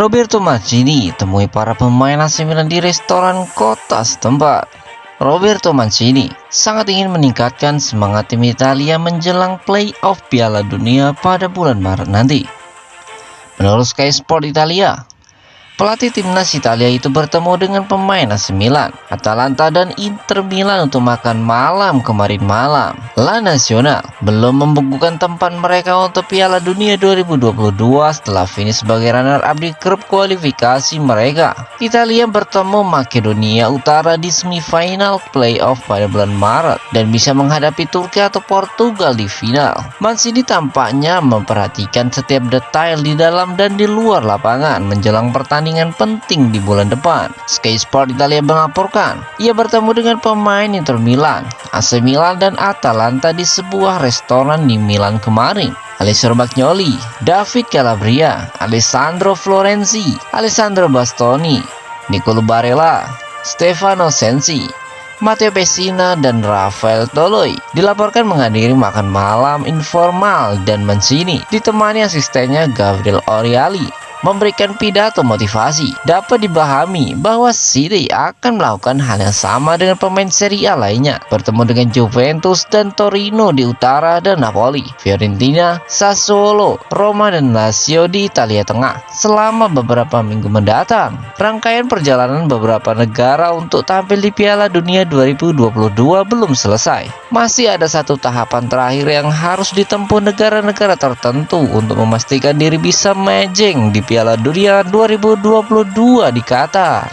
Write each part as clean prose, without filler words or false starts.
Roberto Mancini temui para pemain AC Milan di restoran kota setempat. Roberto Mancini sangat ingin meningkatkan semangat tim Italia menjelang playoff Piala Dunia pada bulan Maret nanti. Menurut Sky Sport Italia, pelatih timnas Italia itu bertemu dengan pemain AC Milan, Atalanta dan Inter Milan untuk makan malam kemarin malam. La Nacional belum membukukan tempat mereka untuk Piala Dunia 2022 setelah finish sebagai runner-up di grup kualifikasi mereka. Italia bertemu Makedonia Utara di semifinal playoff pada bulan Maret dan bisa menghadapi Turki atau Portugal di final. Mancini tampaknya memperhatikan setiap detail di dalam dan di luar lapangan menjelang pertandingan penting di bulan depan. Sky Sport Italia melaporkan ia bertemu dengan pemain Inter Milan, AC Milan dan Atalanta di sebuah restoran di Milan kemarin. Alessandro Bagnoli, David Calabria, Alessandro Florenzi, Alessandro Bastoni, Nicolo Barella, Stefano Sensi, Matteo Pessina dan Rafael Toloi dilaporkan menghadiri makan malam informal dan Mancini ditemani asistennya Gabriel Oriali memberikan pidato motivasi. Dapat dipahami bahwa City akan melakukan hal yang sama dengan pemain Serie A lainnya, bertemu dengan Juventus dan Torino di utara dan Napoli, Fiorentina, Sassuolo, Roma dan Lazio di Italia Tengah selama beberapa minggu mendatang. Rangkaian perjalanan beberapa negara untuk tampil di Piala Dunia 2022 belum selesai. Masih ada satu tahapan terakhir yang harus ditempuh negara-negara tertentu untuk memastikan diri bisa mejeng di Piala Dunia 2022 di Qatar.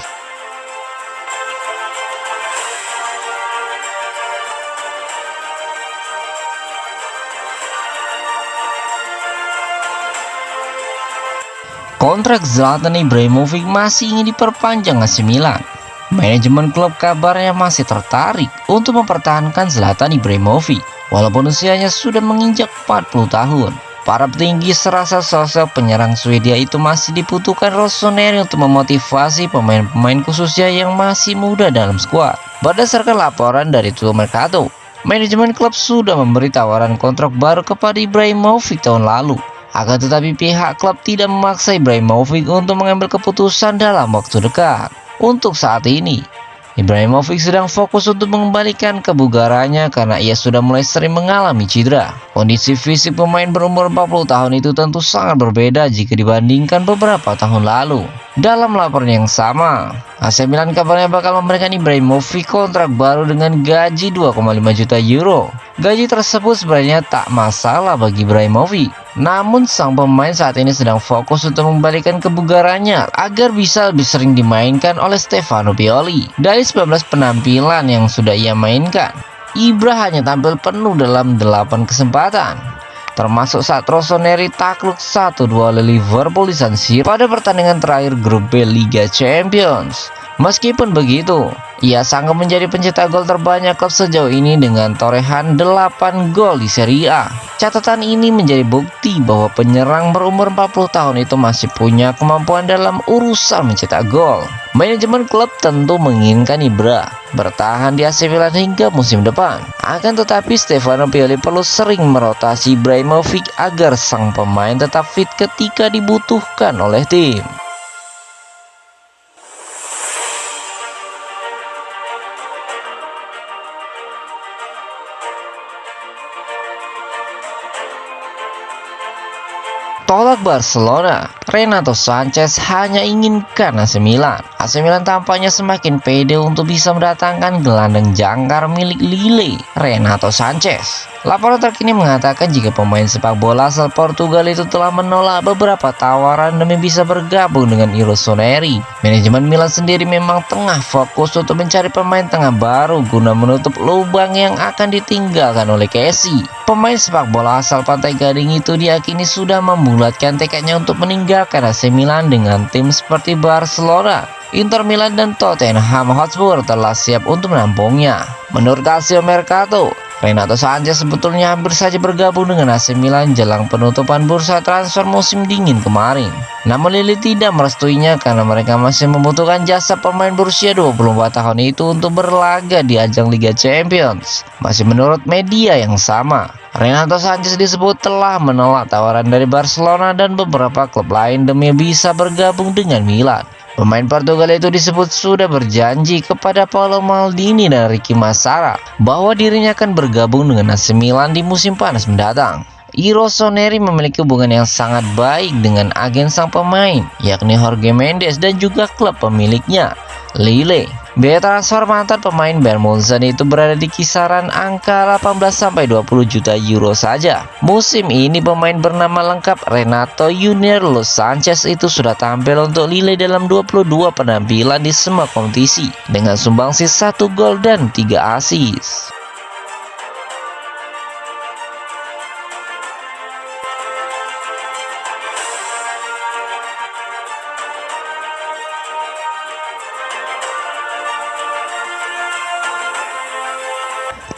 Kontrak Zlatan Ibrahimovic masih ingin diperpanjang AC Milan. Manajemen klub kabarnya masih tertarik untuk mempertahankan Zlatan Ibrahimovic walaupun usianya sudah menginjak 40 tahun. Para petinggi serasa sosok penyerang Swedia itu masih dibutuhkan Rossoneri untuk memotivasi pemain-pemain khususnya yang masih muda dalam skuad. Berdasarkan laporan dari Tutto Mercato, manajemen klub sudah memberi tawaran kontrak baru kepada Ibrahimovic tahun lalu. Akan tetapi pihak klub tidak memaksa Ibrahimovic untuk mengambil keputusan dalam waktu dekat. Untuk saat ini, Ibrahimovic sedang fokus untuk mengembalikan kebugarannya karena ia sudah mulai sering mengalami cedera. Kondisi fisik pemain berumur 40 tahun itu tentu sangat berbeda jika dibandingkan beberapa tahun lalu. Dalam laporan yang sama, AC Milan kabarnya bakal memberikan Ibrahimovic kontrak baru dengan gaji 2,5 juta euro. Gaji tersebut sebenarnya tak masalah bagi Ibrahimovic. Namun sang pemain saat ini sedang fokus untuk mengembalikan kebugarannya agar bisa lebih sering dimainkan oleh Stefano Pioli. Dari 19 penampilan yang sudah ia mainkan, Ibra hanya tampil penuh dalam 8 kesempatan, termasuk saat Rossoneri takluk 1-2 oleh Liverpool di San Siro pada pertandingan terakhir grup B Liga Champions. Meskipun begitu, ia sanggup menjadi pencetak gol terbanyak klub sejauh ini dengan torehan 8 gol di Serie A. Catatan ini menjadi bukti bahwa penyerang berumur 40 tahun itu masih punya kemampuan dalam urusan mencetak gol. Manajemen klub tentu menginginkan Ibra bertahan di AC Milan hingga musim depan. Akan tetapi Stefano Pioli perlu sering merotasi Ibrahimovic agar sang pemain tetap fit ketika dibutuhkan oleh tim. Tolak Barcelona, Renato Sanchez hanya inginkan AC Milan. AC Milan tampaknya semakin pede untuk bisa mendatangkan gelandang jangkar milik Lille, Renato Sanchez. Laporan terkini mengatakan jika pemain sepak bola asal Portugal itu telah menolak beberapa tawaran demi bisa bergabung dengan Rossoneri. Manajemen Milan sendiri memang tengah fokus untuk mencari pemain tengah baru guna menutup lubang yang akan ditinggalkan oleh Kessie. Pemain sepak bola asal Pantai Gading itu diyakini sudah membulatkan membuktikan tekadnya untuk meninggalkan AC Milan dengan tim seperti Barcelona, Inter Milan dan Tottenham Hotspur telah siap untuk menampungnya. Menurut Calcio Mercato, Renato Sanches sebetulnya hampir saja bergabung dengan AC Milan jelang penutupan bursa transfer musim dingin kemarin. Namun Lille tidak merestuinya karena mereka masih membutuhkan jasa pemain berusia 24 tahun itu untuk berlaga di ajang Liga Champions. Masih menurut media yang sama, Renato Sanches disebut telah menolak tawaran dari Barcelona dan beberapa klub lain demi bisa bergabung dengan Milan. Pemain Portugal itu disebut sudah berjanji kepada Paolo Maldini dan Ricky Massara bahwa dirinya akan bergabung dengan AC Milan di musim panas mendatang. Rossoneri memiliki hubungan yang sangat baik dengan agen sang pemain, yakni Jorge Mendes dan juga klub pemiliknya, Lille. Biaya transfer mantan pemain Bayern Munchen itu berada di kisaran angka 18-20 juta euro saja. Musim ini pemain bernama lengkap Renato Junior Los Sanches itu sudah tampil untuk Lille dalam 22 penampilan di semua kompetisi dengan sumbangsi 1 gol dan 3 assist.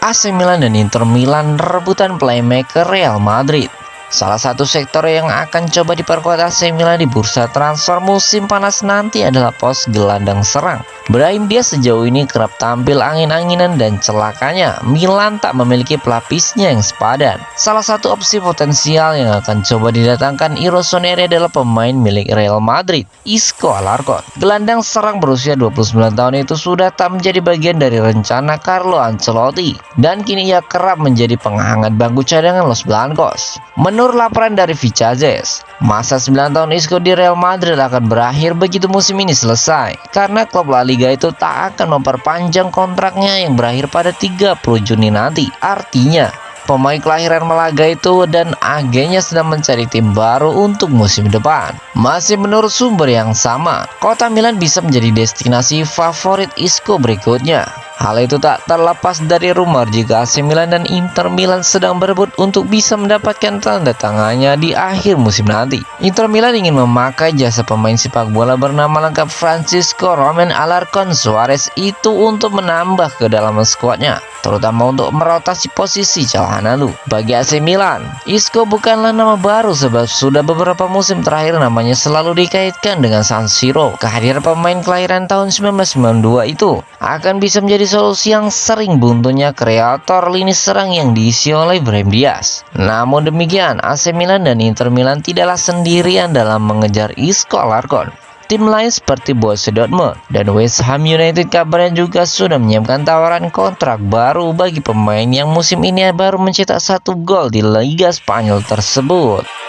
AC Milan dan Inter Milan rebutan playmaker Real Madrid. Salah satu sektor yang akan coba diperkuat AC Milan di bursa transfer musim panas nanti adalah pos gelandang serang. Brahim Diaz sejauh ini kerap tampil angin-anginan dan celakanya Milan tak memiliki pelapisnya yang sepadan. Salah satu opsi potensial yang akan coba didatangkan Rossoneri adalah pemain milik Real Madrid, Isco Alarcon. Gelandang serang berusia 29 tahun itu sudah tak menjadi bagian dari rencana Carlo Ancelotti dan kini ia kerap menjadi penghangat bangku cadangan Los Blancos. Menurut laporan dari Vicazes, masa 9 tahun Isco di Real Madrid akan berakhir begitu musim ini selesai karena klub La Liga itu tak akan memperpanjang kontraknya yang berakhir pada 30 Juni nanti. Artinya, pemain kelahiran Malaga itu dan agennya sedang mencari tim baru untuk musim depan. Masih menurut sumber yang sama, kota Milan bisa menjadi destinasi favorit Isco berikutnya. Hal itu tak terlepas dari rumor jika AC Milan dan Inter Milan sedang berebut untuk bisa mendapatkan tanda tangannya di akhir musim nanti. Inter Milan ingin memakai jasa pemain sepak bola bernama lengkap Francisco Roman Alarcon Suarez itu untuk menambah kedalaman skuadnya, terutama untuk merotasi posisi Calhanoglu. Bagi AC Milan, Isco bukanlah nama baru sebab sudah beberapa musim terakhir namanya selalu dikaitkan dengan San Siro. Kehadiran pemain kelahiran tahun 1992 itu akan bisa menjadi solusi yang sering buntunya kreator lini serang yang diisi oleh Brahim Diaz. Namun demikian, AC Milan dan Inter Milan tidaklah sendirian dalam mengejar Isco Alarcon. Tim lain seperti Borussia Dortmund dan West Ham United kabarnya juga sudah menyiapkan tawaran kontrak baru bagi pemain yang musim ini baru mencetak 1 gol di Liga Spanyol tersebut.